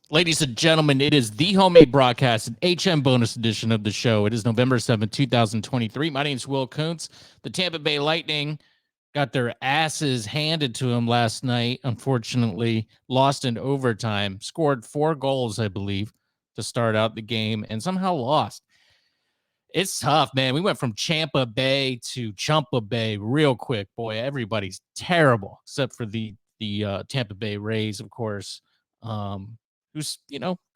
Ladies and gentlemen, it is the homemade broadcast, an HM bonus edition of the show. It is November 7th, 2023. My name is Will Kuntz. The Tampa Bay Lightning got their asses handed to them last night, unfortunately, lost in overtime, scored 4 goals, I believe, to start out the game, and somehow lost. It's tough, man. We went from Champa Bay to Chumpa Bay real quick. Boy, everybody's terrible, except for the Tampa Bay Rays, of course. Who's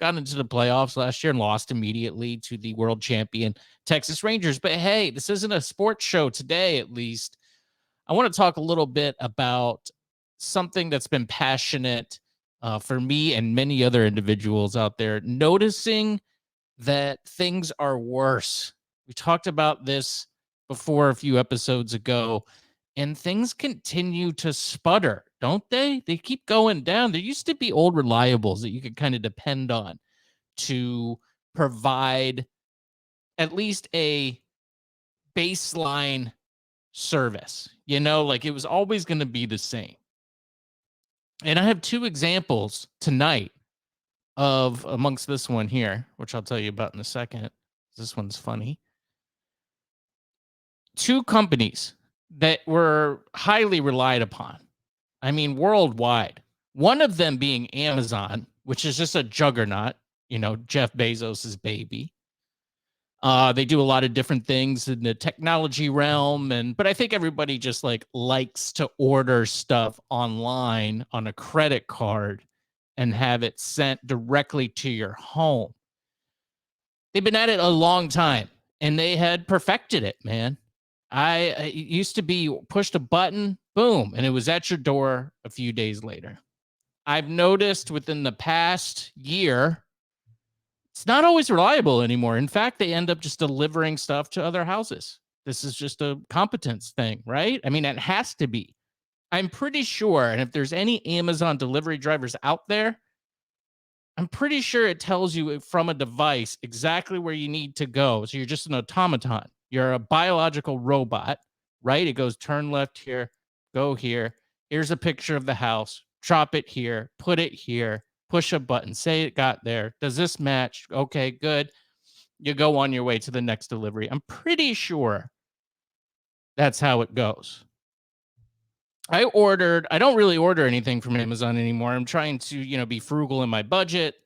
got into the playoffs last year and lost immediately to the world champion Texas Rangers. But hey, this isn't a sports show today, at least. I want to talk a little bit about something that's been passionate for me and many other individuals out there, noticing that things are worse. We talked about this before a few episodes ago, and things continue to sputter, don't they? They keep going down. There used to be old reliables that you could kind of depend on to provide at least a baseline service, like it was always going to be the same. And I have 2 examples tonight of amongst this one here, which I'll tell you about in a second. This one's funny. 2 companies that were highly relied upon. I mean, worldwide. One of them being Amazon, which is just a juggernaut, Jeff Bezos's baby. They do a lot of different things in the technology realm, but I think everybody just likes to order stuff online on a credit card and have it sent directly to your home. They've been at it a long time, and they had perfected it, man. It used to be pushed a button, boom, and it was at your door a few days later. I've noticed within the past year, it's not always reliable anymore. In fact, they end up just delivering stuff to other houses. This is just a competence thing, right? I mean, it has to be. I'm pretty sure, and if there's any Amazon delivery drivers out there, I'm pretty sure it tells you from a device exactly where you need to go. So you're just an automaton. You're a biological robot, right? It goes turn left here, go here. Here's a picture of the house. Drop it here, put it here, push a button, say it got there. Does this match? Okay, good. You go on your way to the next delivery. I'm pretty sure that's how it goes. I don't really order anything from Amazon anymore. I'm trying to, be frugal in my budget,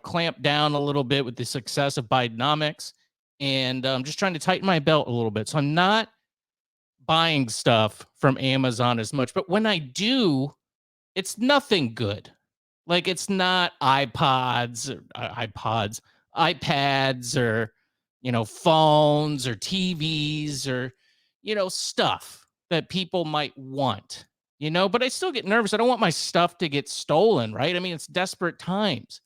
clamp down a little bit with the success of Bidenomics. And I'm just trying to tighten my belt a little bit. So I'm not buying stuff from Amazon as much. But when I do, it's nothing good. Like it's not iPads, iPads, or, phones or TVs or, stuff that people might want, but I still get nervous. I don't want my stuff to get stolen, right? I mean, it's desperate times.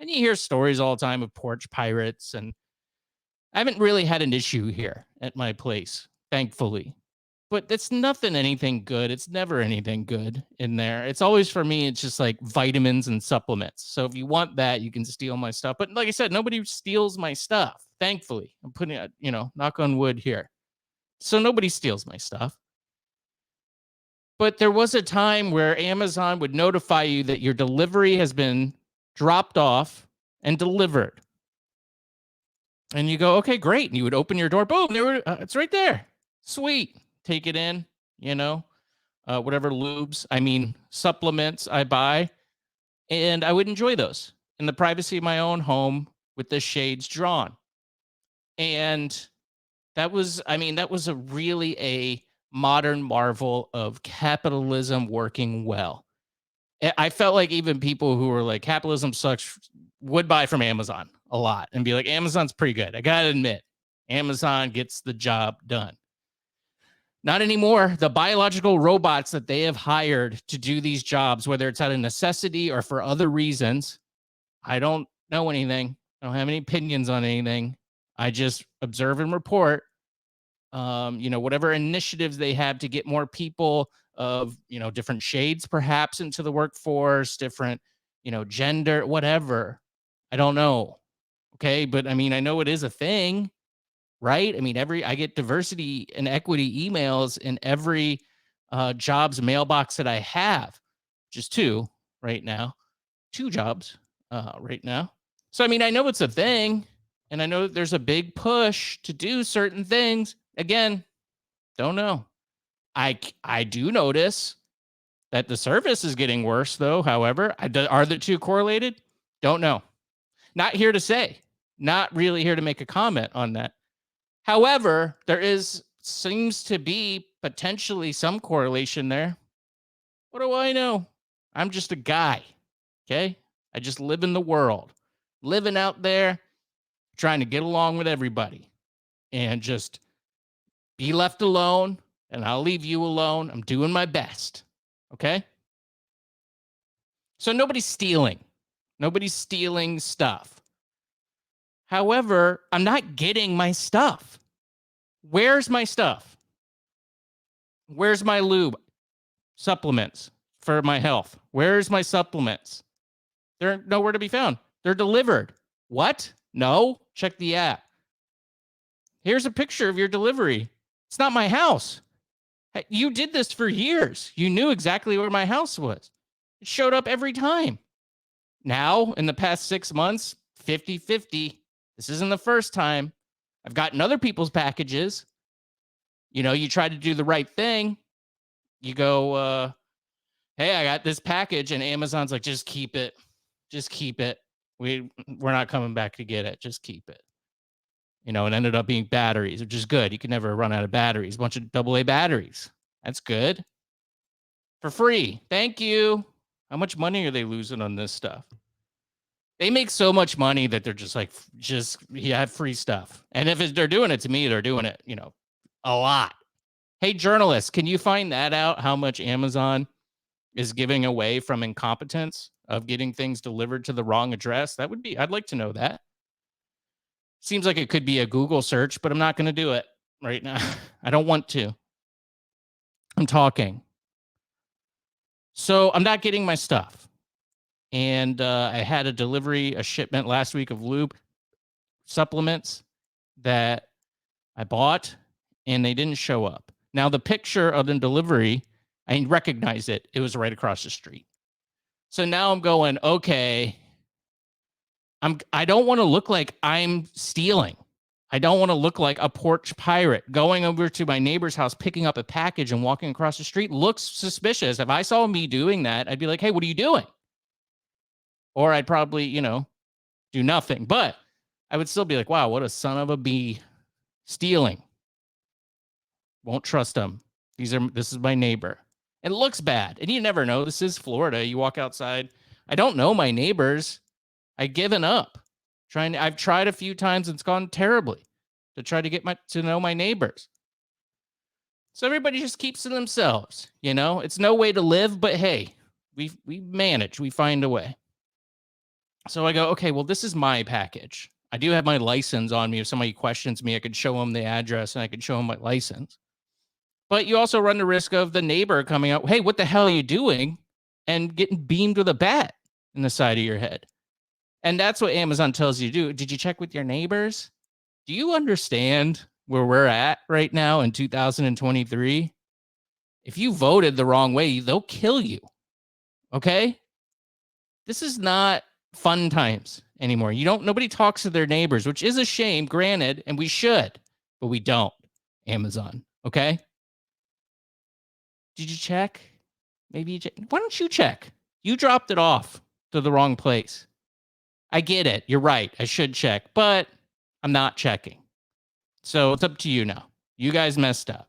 And you hear stories all the time of porch pirates, and I haven't really had an issue here at my place, thankfully. But it's nothing anything good. It's never anything good in there. It's always, for me, it's just like vitamins and supplements. So if you want that, you can steal my stuff. But like I said, nobody steals my stuff, thankfully. I'm putting it, knock on wood here. So nobody steals my stuff. But there was a time where Amazon would notify you that your delivery has been dropped off and delivered. And you go, okay, great. And you would open your door. Boom, it's right there. Sweet. Take it in, whatever supplements I buy. And I would enjoy those in the privacy of my own home with the shades drawn. And that was a modern marvel of capitalism working well. I felt like even people who were like, capitalism sucks, would buy from Amazon a lot and be like, Amazon's pretty good. I got to admit, Amazon gets the job done. Not anymore. The biological robots that they have hired to do these jobs, whether it's out of necessity or for other reasons, I don't know anything. I don't have any opinions on anything. I just observe and report. Whatever initiatives they have to get more people of, different shades perhaps into the workforce, different, gender, whatever. I don't know. Okay. But I mean, I know it is a thing, right? I mean, I get diversity and equity emails in every jobs mailbox that I have, just 2 right now, 2 jobs. right now. So, I mean, I know it's a thing, and I know that there's a big push to do certain things. Again, don't know. I do notice that the service is getting worse, though. However, are the two correlated? Don't know. Not here to say. Not really here to make a comment on that. However, seems to be potentially some correlation there. What do I know? I'm just a guy. Okay. I just live in the world, living out there, trying to get along with everybody and just be left alone. And I'll leave you alone. I'm doing my best. Okay. So nobody's stealing. Nobody's stealing stuff. However, I'm not getting my stuff. Where's my stuff? Where's my lube? Supplements for my health. Where's my supplements? They're nowhere to be found. They're delivered. What? No? Check the app. Here's a picture of your delivery. It's not my house. Hey, you did this for years. You knew exactly where my house was. It showed up every time. Now, in the past 6 months, 50-50. This isn't the first time. I've gotten other people's packages. You know, you try to do the right thing. You go, hey, I got this package, and Amazon's like, just keep it. Just keep it. We're not coming back to get it. Just keep it. You know, it ended up being batteries, which is good. You can never run out of batteries. A bunch of AA batteries. That's good. For free. Thank you. How much money are they losing on this stuff? They make so much money that they're just like, have free stuff. And if they're doing it to me, they're doing it, you know, a lot. Hey, journalists, can you find that out? How much Amazon is giving away from incompetence of getting things delivered to the wrong address? I'd like to know that. Seems like it could be a Google search, but I'm not going to do it right now. I don't want to. I'm talking. So I'm not getting my stuff. And I had a shipment last week of lube supplements that I bought, and they didn't show up. Now, the picture of the delivery, I recognized it. It was right across the street. So now I'm going, okay, I don't want to look like I'm stealing. I don't want to look like a porch pirate. Going over to my neighbor's house, picking up a package and walking across the street looks suspicious. If I saw me doing that, I'd be like, hey, what are you doing? Or I'd probably, you know, do nothing. But I would still be like, wow, what a son of a bee, stealing. Won't trust him. This is my neighbor. It looks bad. And you never know. This is Florida. You walk outside. I don't know my neighbors. I've given up. I've tried a few times and it's gone terribly to try to get to know my neighbors. So everybody just keeps to themselves, you know? It's no way to live, but hey, we manage. We find a way. So I go, okay, well, this is my package. I do have my license on me. If somebody questions me, I could show them the address and I could show them my license. But you also run the risk of the neighbor coming out, hey, what the hell are you doing? And getting beamed with a bat in the side of your head. And that's what Amazon tells you to do. Did you check with your neighbors? Do you understand where we're at right now in 2023? If you voted the wrong way, they'll kill you. Okay? This is not fun times anymore. Nobody talks to their neighbors, which is a shame, granted, and we should, but we don't. Amazon. Okay? Did you check? Maybe you check. Why don't you check? You dropped it off to the wrong place. I get it. You're right. I should check, but I'm not checking. So it's up to you now. You guys messed up.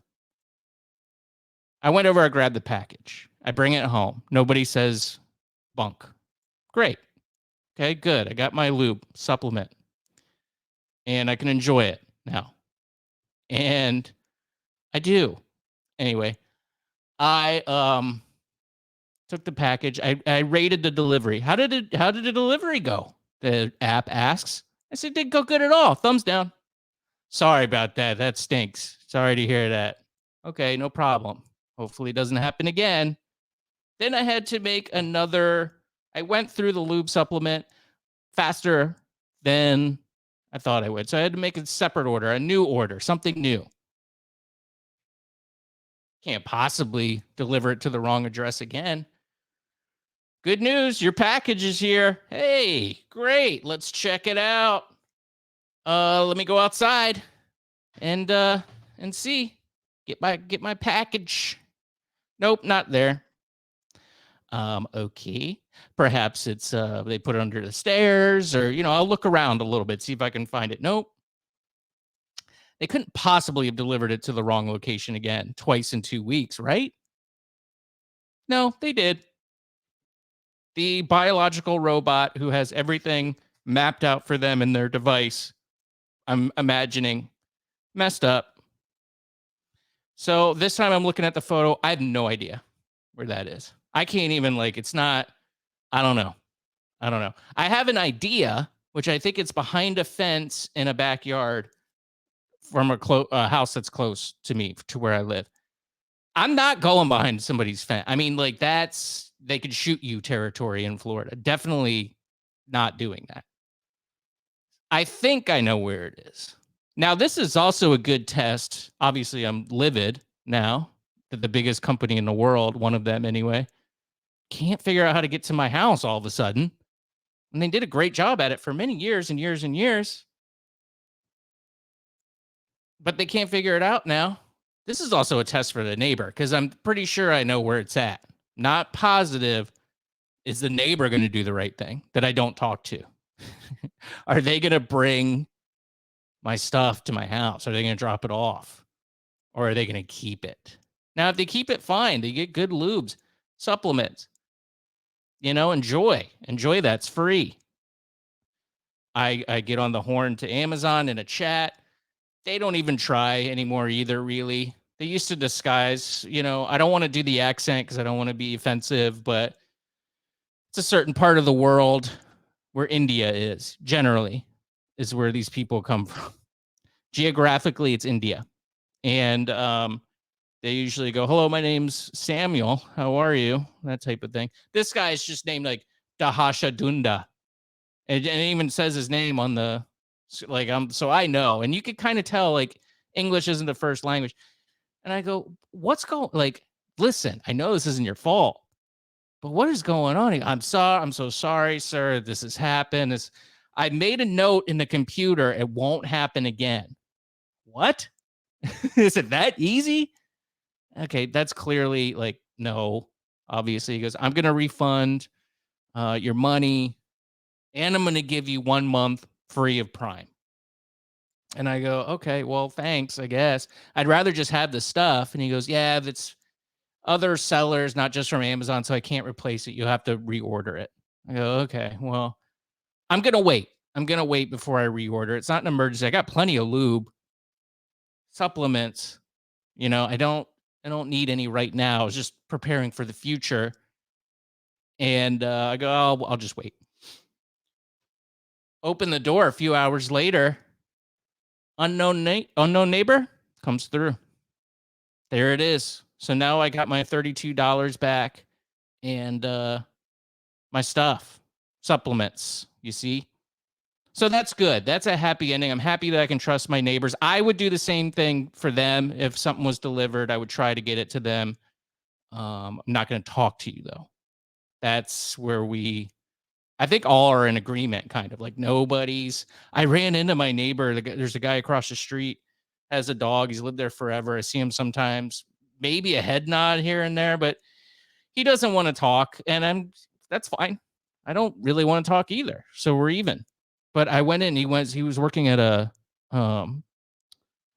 I went over, I grabbed the package. I bring it home. Nobody says bunk. Great. Okay, good. I got my lube supplement. And I can enjoy it now. And I do. Anyway, I took the package. I rated the delivery. How did the delivery go? The app asks. I said, didn't go good at all. Thumbs down. Sorry about that. That stinks. Sorry to hear that. Okay, no problem. Hopefully it doesn't happen again. Then I had to make I went through the lube supplement faster than I thought I would. So I had to make a separate order, a new order, something new. Can't possibly deliver it to the wrong address again. Good news, your package is here. Hey, great. Let's check it out. Let me go outside and see. Get my package. Nope, not there. Okay. Perhaps it's they put it under the stairs, or I'll look around a little bit, see if I can find it. Nope. They couldn't possibly have delivered it to the wrong location again twice in 2 weeks, right? No, they did. The biological robot who has everything mapped out for them in their device, I'm imagining, messed up. So this time I'm looking at the photo. I have no idea where that is. I can't even, it's not, I don't know. I don't know. I have an idea, which I think it's behind a fence in a backyard from a house that's close to me, to where I live. I'm not going behind somebody's fence. I mean, they could shoot you territory in Florida. Definitely not doing that. I think I know where it is. Now, this is also a good test. Obviously, I'm livid now that the biggest company in the world, one of them anyway, can't figure out how to get to my house all of a sudden. And they did a great job at it for many years and years and years. But they can't figure it out now. This is also a test for the neighbor, because I'm pretty sure I know where it's at. Not positive. Is the neighbor going to do the right thing that I don't talk to? Are they going to bring my stuff to my house? Are they going to drop it off? Or are they going to keep it? Now, if they keep it, fine. They get good lubes, supplements. Enjoy that. It's free. I get on the horn to Amazon in a chat. They don't even try anymore either, really. They used to disguise, I don't want to do the accent because I don't want to be offensive, but it's a certain part of the world where India is, generally, is where these people come from. Geographically, it's India. And they usually go, hello, my name's Samuel. How are you? That type of thing. This guy is just named Dahasha Dunda. And it even says his name on the, so I know. And you could kind of tell, English isn't the first language. And I go, what's going, listen, I know this isn't your fault, but what is going on here? I'm so sorry, sir. This has happened. I made a note in the computer. It won't happen again. What? Is it that easy? Okay, that's clearly no. Obviously, he goes, I'm going to refund your money, and I'm going to give you 1 month free of Prime. And I go, okay, well, thanks, I guess. I'd rather just have the stuff. And he goes, yeah, that's other sellers, not just from Amazon, so I can't replace it. You'll have to reorder it. I go, okay, well, I'm going to wait. I'm going to wait before I reorder. It's not an emergency. I got plenty of lube, supplements. I don't need any right now. I was just preparing for the future. And I go, oh, I'll just wait. Open the door a few hours later. Unknown neighbor comes through. There it is. So now I got my $32 back and my stuff, supplements, you see? So that's good. That's a happy ending. I'm happy that I can trust my neighbors. I would do the same thing for them. If something was delivered, I would try to get it to them. I'm not going to talk to you, though. That's where I think all are in agreement, kind of nobody's. I ran into my neighbor. There's a guy across the street, has a dog. He's lived there forever. I see him sometimes, maybe a head nod here and there, but he doesn't want to talk. And that's fine. I don't really want to talk either. So we're even. But I went in, he was working at a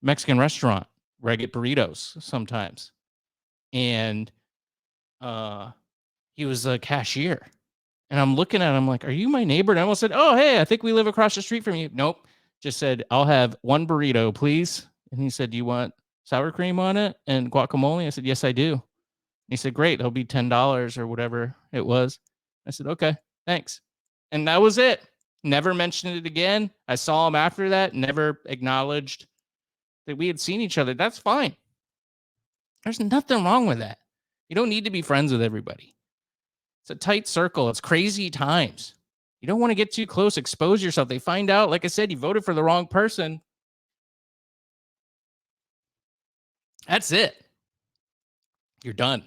Mexican restaurant where I get burritos sometimes. And he was a cashier. And I'm looking at him like, are you my neighbor? And I almost said, oh, hey, I think we live across the street from you. Nope. Just said, I'll have 1 burrito, please. And he said, do you want sour cream on it and guacamole? I said, yes, I do. And he said, great. It'll be $10 or whatever it was. I said, okay, thanks. And that was it. Never mentioned it again. I saw him after that, never acknowledged that we had seen each other. That's fine. There's nothing wrong with that. You don't need to be friends with everybody. It's a tight circle. It's crazy times. You don't want to get too close, expose yourself. They find out, like I said, you voted for the wrong person. That's it. You're done,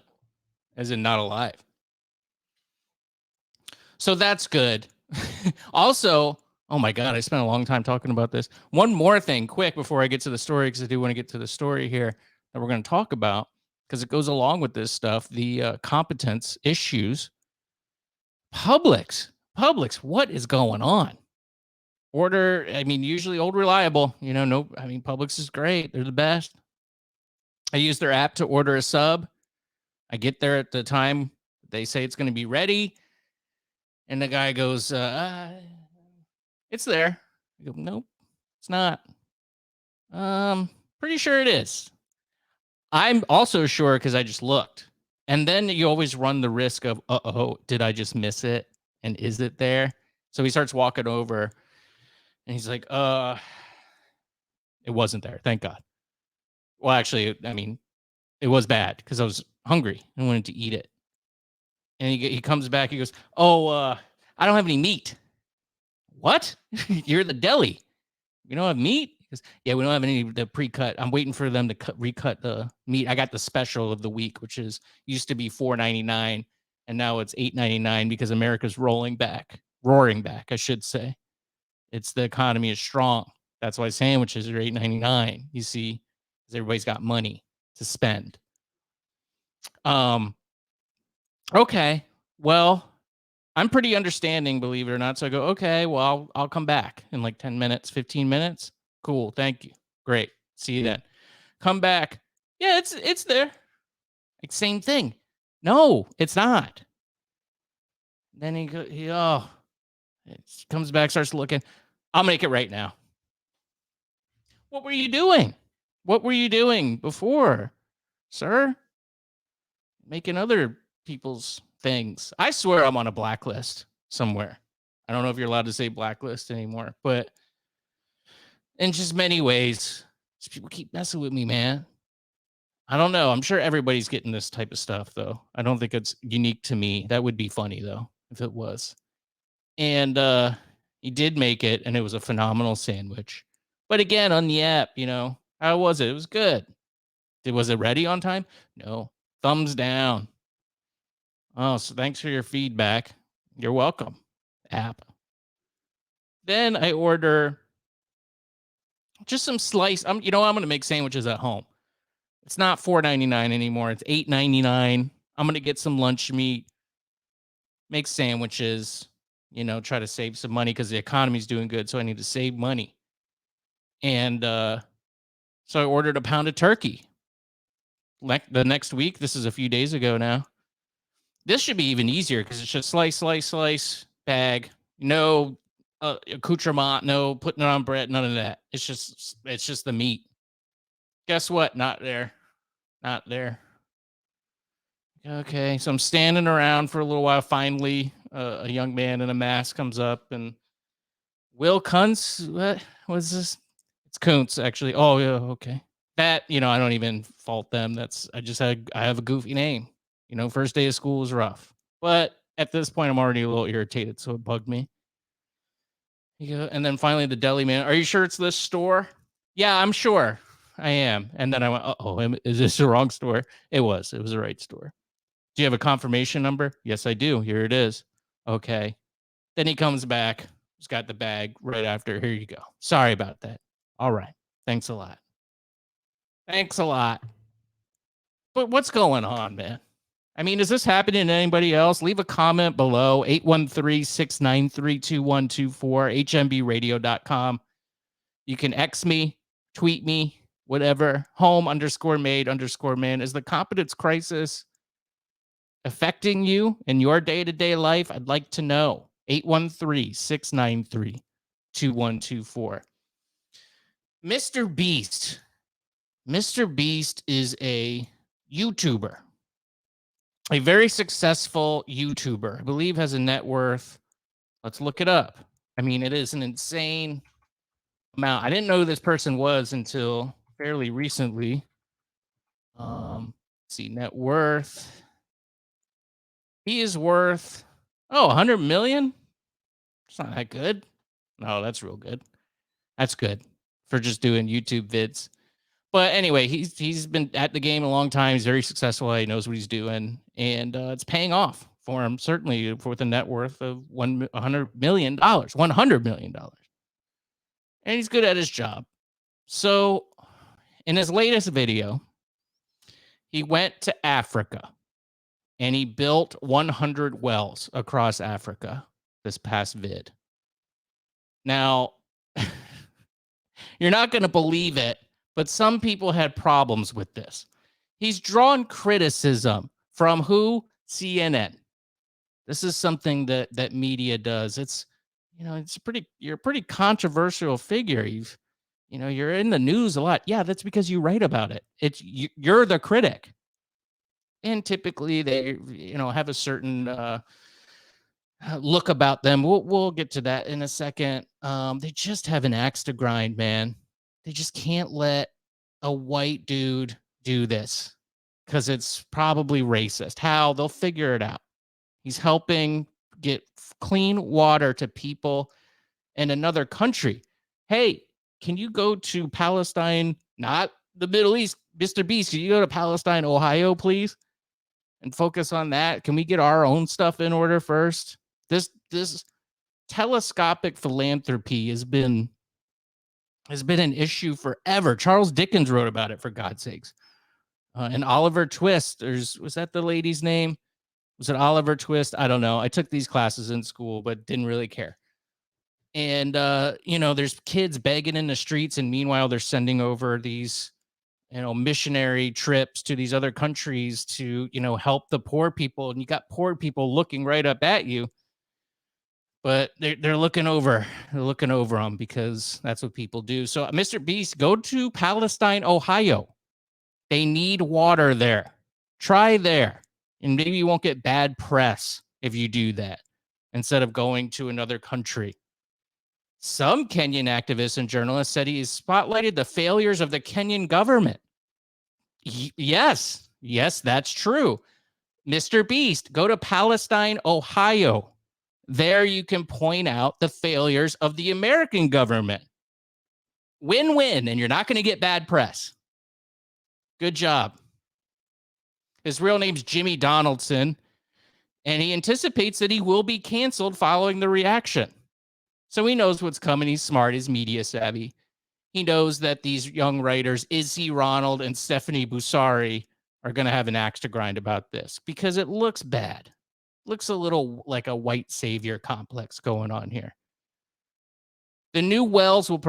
as in not alive. So that's good. Also, oh my God, I spent a long time talking about this. One more thing, quick, before I get to the story, because I do want to get to the story here that we're going to talk about, because it goes along with this stuff, the competence issues. Publix, what is going on? Order, I mean, usually old reliable, no, I mean, Publix is great. They're the best. I use their app to order a sub. I get there at the time they say it's going to be ready. And the guy goes, it's there. I go, nope, it's not. Pretty sure it is. I'm also sure because I just looked. And then you always run the risk of, did I just miss it? And is it there? So he starts walking over and he's like, it wasn't there. Thank God. Well, actually, I mean, it was bad because I was hungry and wanted to eat it. And he comes back. He goes, I don't have any meat. What? You're the deli. You don't have meat? He goes, yeah, we don't have any of the pre-cut. I'm waiting for them to recut the meat. I got the special of the week, which used to be $4.99, and now it's $8.99 because America's roaring back, I should say. It's the economy is strong. That's why sandwiches are $8.99. You see, because everybody's got money to spend. Okay, well, I'm pretty understanding, believe it or not. So I go, okay, well, I'll come back in like 10 minutes, 15 minutes. Cool, thank you. Great. See you then. Come back. Yeah, it's there. Like same thing. No, it's not. Then he comes back, starts looking. I'll make it right now. What were you doing? What were you doing before, sir? Making other people's things. I swear I'm on a blacklist somewhere. I don't know if you're allowed to say blacklist anymore, but in just many ways, people keep messing with me, man. I don't know. I'm sure everybody's getting this type of stuff, though. I don't think it's unique to me. That would be funny, though, if it was. And he did make it, and it was a phenomenal sandwich. But again, on the app, how was it? It was good. Was it ready on time? No. Thumbs down. Oh, so thanks for your feedback. You're welcome, app. Then I order just some slice. I'm going to make sandwiches at home. It's not $4.99 anymore. It's $8.99. I'm going to get some lunch meat, make sandwiches, try to save some money because the economy's doing good. So I need to save money. And so I ordered a pound of turkey. The next week, this is a few days ago now. This should be even easier because it's just slice, bag. No accoutrement, no putting it on bread, none of that. It's just the meat. Guess what? Not there. Okay, so I'm standing around for a little while. Finally, a young man in a mask comes up and Will Kuntz. What was this? It's Kuntz, actually. Oh yeah, okay. That I don't even fault them. I have a goofy name. First day of school was rough, but at this point, I'm already a little irritated, so it bugged me. And then finally, the deli man. Are you sure it's this store? Yeah, I'm sure. I am. And then I went, is this the wrong store? It was the right store. Do you have a confirmation number? Yes, I do. Here it is. Okay. Then he comes back. He's got the bag right after. Here you go. Sorry about that. All right. Thanks a lot. But what's going on, man? I mean, is this happening to anybody else? Leave a comment below. 813-693-2124, HMBradio.com. You can X me, tweet me, whatever. Home_made_man. Is the competence crisis affecting you in your day-to-day life? I'd like to know. 813-693-2124. MrBeast. MrBeast is a YouTuber. A very successful YouTuber. I believe has a net worth. Let's look it up. I mean, it is an insane amount. I didn't know who this person was until fairly recently. Let's see, net worth. He is worth 100 million. It's not that good. No, that's real good. That's good for just doing YouTube vids. But anyway, he's been at the game a long time. He's very successful. He knows what he's doing, and it's paying off for him, certainly with a net worth of $100 million, $100 million. And he's good at his job. So in his latest video, he went to Africa and he built 100 wells across Africa this past vid. Now, you're not going to believe it, but some people had problems with this. He's drawn criticism from who? CNN. This is something that media does. It's, you're a pretty controversial figure. You're in the news a lot. Yeah, that's because you write about it. You're the critic. And typically they, have a certain look about them. We'll get to that in a second. They just have an axe to grind, man. They just can't let a white dude do this because it's probably racist. How? They'll figure it out. He's helping get clean water to people in another country. Hey, can you go to Palestine, not the Middle East, MrBeast? Can you go to Palestine, Ohio, please? And focus on that. Can we get our own stuff in order first? This telescopic philanthropy has been an issue forever. Charles Dickens wrote about it, for God's sakes. And Oliver Twist, was that the lady's name? Was it Oliver Twist? I don't know. I took these classes in school, but didn't really care. And, there's kids begging in the streets, and meanwhile, they're sending over these, missionary trips to these other countries to, help the poor people. And you got poor people looking right up at you, but they're looking over. They're looking over them because that's what people do. So, MrBeast, go to Palestine, Ohio. They need water there. Try there. And maybe you won't get bad press if you do that instead of going to another country. Some Kenyan activists and journalists said he has spotlighted the failures of the Kenyan government. Yes, that's true. MrBeast, go to Palestine, Ohio. There you can point out the failures of the American government. Win-win, and you're not going to get bad press. Good job. His real name's Jimmy Donaldson, and he anticipates that he will be canceled following the reaction. So he knows what's coming. He's smart. He's media savvy. He knows that these young writers, Izzy Ronald and Stephanie Busari, are going to have an axe to grind about this because it looks bad. Looks a little like a white savior complex going on here. The new wells will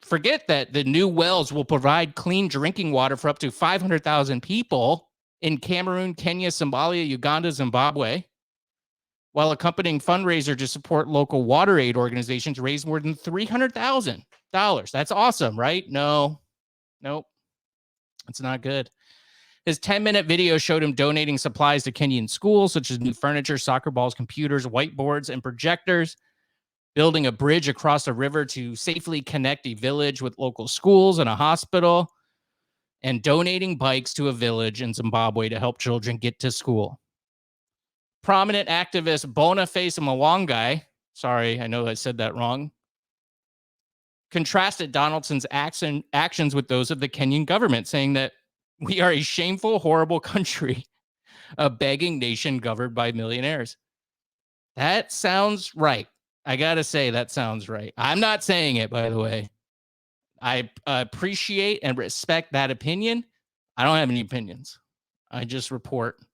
forget that the new wells will provide clean drinking water for up to 500,000 people in Cameroon, Kenya, Somalia, Uganda, Zimbabwe, while accompanying fundraiser to support local water aid organizations raised more than $300,000. That's awesome, right? Nope. It's not good. His 10-minute video showed him donating supplies to Kenyan schools, such as new furniture, soccer balls, computers, whiteboards, and projectors, building a bridge across a river to safely connect a village with local schools and a hospital, and donating bikes to a village in Zimbabwe to help children get to school. Prominent activist Boniface Mwangai, sorry, I know I said that wrong, contrasted Donaldson's actions with those of the Kenyan government, saying that we are a shameful, horrible country, a begging nation governed by millionaires. That sounds right. I got to say, that sounds right. I'm not saying it, by the way. I appreciate and respect that opinion. I don't have any opinions. I just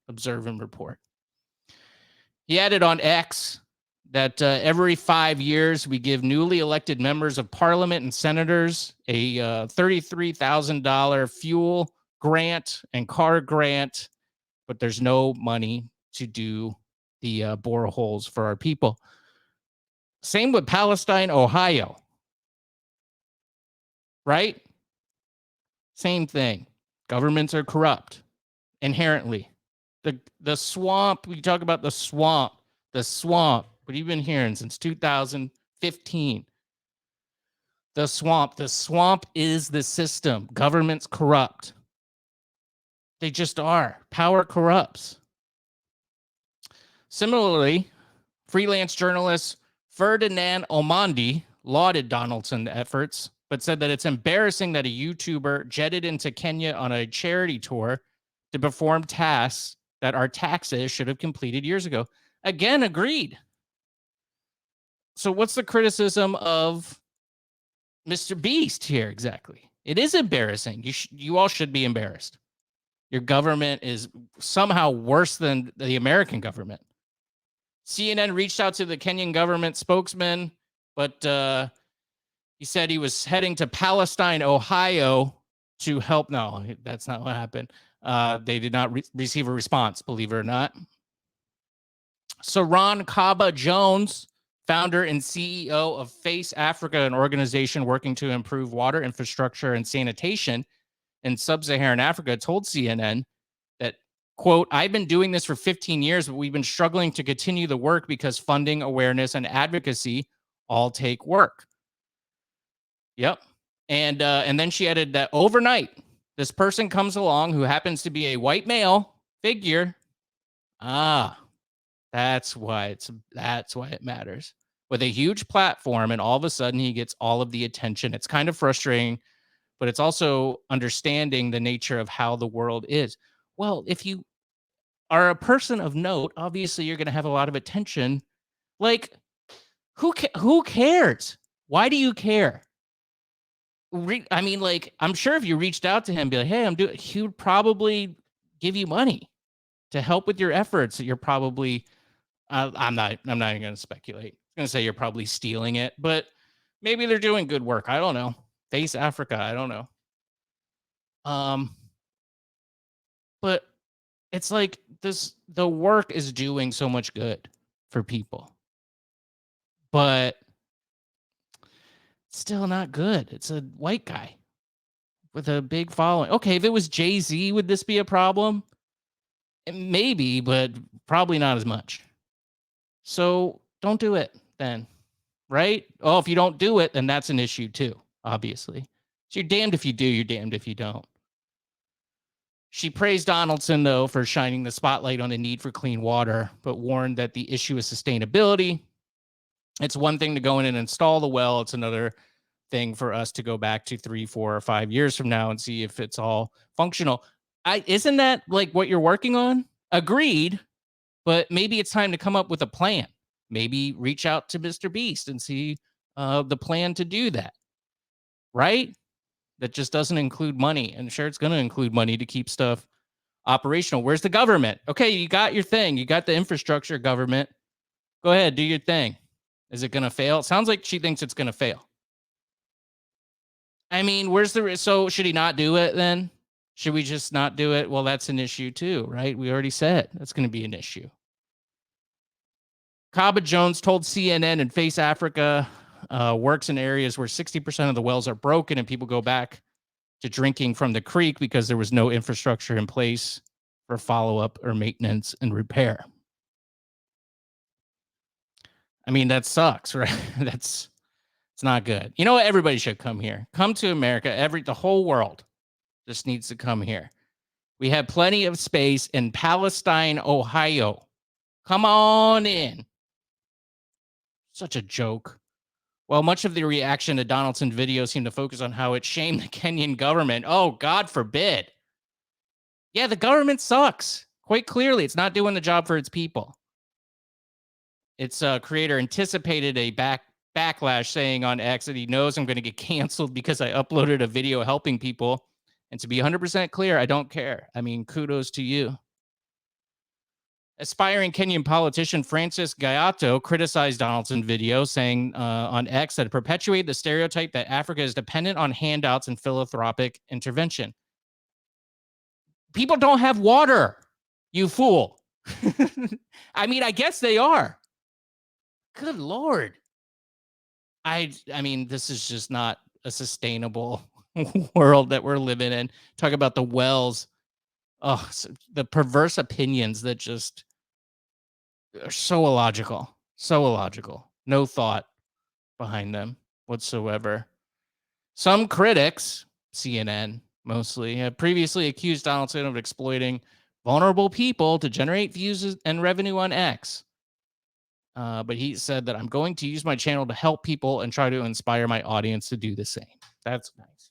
observe and report. He added on X that every 5 years we give newly elected members of parliament and senators a $33,000 fuel grant and car grant, but there's no money to do the boreholes for our people. Same with Palestine, Ohio. Right? Same thing. Governments are corrupt inherently. The swamp, we talk about the swamp. What you've been hearing since 2015. The swamp is the system. Government's corrupt. They just are. Power corrupts. Similarly, freelance journalist Ferdinand Omondi lauded Donaldson's efforts, but said that it's embarrassing that a YouTuber jetted into Kenya on a charity tour to perform tasks that our taxes should have completed years ago. Again, agreed. So what's the criticism of Mr. Beast here exactly? It is embarrassing. You all should be embarrassed. Your government is somehow worse than the American government. CNN reached out to the Kenyan government spokesman, but he said he was heading to Palestine, Ohio to help. No, that's not what happened. They did not receive a response, believe it or not. Saran Kaba Jones, founder and CEO of Face Africa, an organization working to improve water infrastructure and sanitation in sub-Saharan Africa, told CNN that, quote, I've been doing this for 15 years, but we've been struggling to continue the work because funding, awareness, and advocacy all take work. Yep. And then she added that overnight, this person comes along who happens to be a white male figure. That's why it matters. With a huge platform, and all of a sudden he gets all of the attention. It's kind of frustrating, but it's also understanding the nature of how the world is. Well, if you are a person of note, obviously you're going to have a lot of attention. Like, who cares? Why do you care? I mean, like, I'm sure if you reached out to him, be like, hey, he would probably give you money to help with your efforts. You're probably, I'm not even going to speculate. I'm going to say you're probably stealing it, but maybe they're doing good work. I don't know. Face Africa. I don't know. But it's like the work is doing so much good for people, but still not good. It's a white guy with a big following. Okay, if it was Jay-Z, would this be a problem? Maybe, but probably not as much. So don't do it then, right? Oh, if you don't do it, then that's an issue too, obviously. So you're damned if you do, you're damned if you don't. She praised Donaldson, though, for shining the spotlight on the need for clean water, but warned that the issue is sustainability. It's one thing to go in and install the well. It's another thing for us to go back to 3, 4, or 5 years from now and see if it's all functional. Isn't that like what you're working on? Agreed, but maybe it's time to come up with a plan. Maybe reach out to Mr. Beast and see the plan to do that, right? That just doesn't include money. And sure, it's going to include money to keep stuff operational. Where's the government? Okay, you got your thing. You got the infrastructure, government. Go ahead, do your thing. Is it going to fail? It sounds like she thinks it's going to fail. I mean, so should he not do it then? Should we just not do it? Well, that's an issue too, right? We already said that's going to be an issue. Kaba Jones told CNN and Face Africa works in areas where 60% of the wells are broken and people go back to drinking from the creek because there was no infrastructure in place for follow-up or maintenance and repair. I mean, that sucks, right? It's not good. You know what? Everybody should come here. Come to America. The whole world just needs to come here. We have plenty of space in Palestine, Ohio. Come on in. Such a joke. Well, much of the reaction to Donaldson's video seemed to focus on how it shamed the Kenyan government. Oh, God forbid. Yeah, the government sucks. Quite clearly, it's not doing the job for its people. Its creator anticipated a backlash, saying on X that he knows I'm going to get canceled because I uploaded a video helping people. And to be 100% clear, I don't care. I mean, kudos to you. Aspiring Kenyan politician Francis Gaiato criticized Donaldson's video, saying on X that it perpetuated the stereotype that Africa is dependent on handouts and philanthropic intervention. People don't have water, you fool. I mean, I guess they are. Good Lord. I mean, this is just not a sustainable world that we're living in. Talk about the wells. Oh, the perverse opinions that just are so illogical. So illogical. No thought behind them whatsoever. Some critics, CNN mostly, have previously accused Donaldson of exploiting vulnerable people to generate views and revenue on X. But he said that I'm going to use my channel to help people and try to inspire my audience to do the same. That's nice.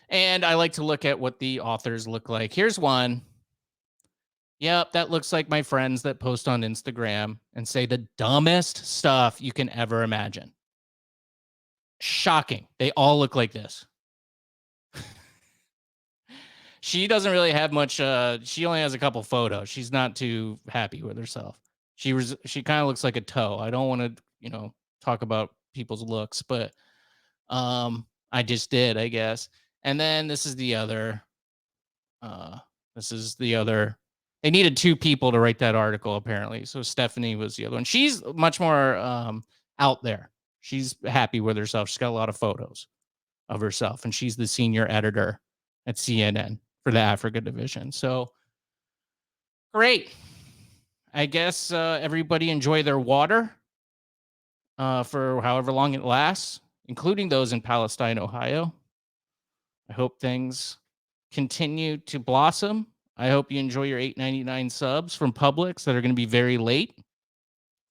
And I like to look at what the authors look like. Here's one. Yep, that looks like my friends that post on Instagram and say the dumbest stuff you can ever imagine. Shocking. They all look like this. She doesn't really have much. She only has a couple photos. She's not too happy with herself. She kind of looks like a toe. I don't want to, talk about people's looks, but I just did, I guess. And then this is the other. Uh, this is the other. They needed two people to write that article, apparently. So Stephanie was the other one. She's much more out there. She's happy with herself. She's got a lot of photos of herself, and she's the senior editor at CNN for the Africa division. So great. I guess everybody enjoy their water for however long it lasts, including those in Palestine, Ohio. I hope things continue to blossom. I hope you enjoy your $8.99 subs from Publix that are going to be very late,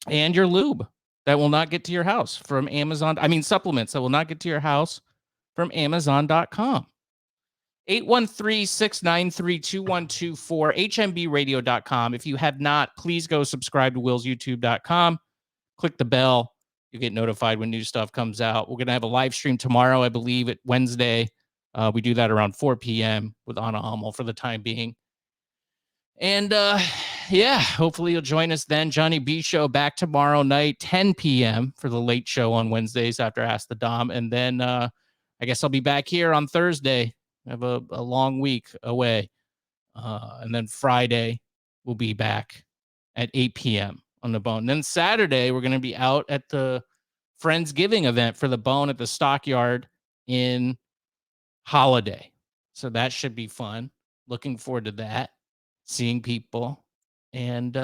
and your lube that will not get to your house from Amazon. I mean, supplements that will not get to your house from Amazon.com. 813-693-2124, HMBradio.com. If you have not, please go subscribe to willsyoutube.com. Click the bell. You get notified when new stuff comes out. We're going to have a live stream tomorrow, I believe, at Wednesday. We do that around 4 p.m. with Anna Hummel for the time being. And yeah, hopefully you'll join us then. Johnny B Show back tomorrow night, 10 p.m. for the late show on Wednesdays after Ask the Dom. And then I guess I'll be back here on Thursday. I have a long week away. And then Friday, we'll be back at 8 p.m. on the Bone. And then Saturday, we're going to be out at the Friendsgiving event for the Bone at the Stockyard in Holiday. So that should be fun. Looking forward to that. Seeing people. And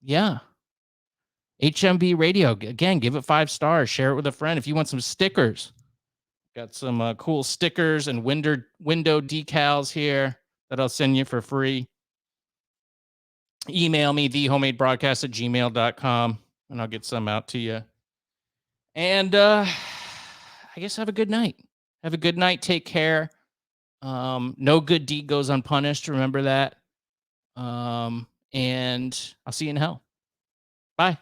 yeah. HMB Radio. Again, give it 5 stars. Share it with a friend. If you want some stickers, got some cool stickers and window decals here that I'll send you for free. Email me, thehomemadebroadcast@gmail.com, and I'll get some out to you. And I guess have a good night. Have a good night. Take care. No good deed goes unpunished. Remember that. And I'll see you in hell. Bye.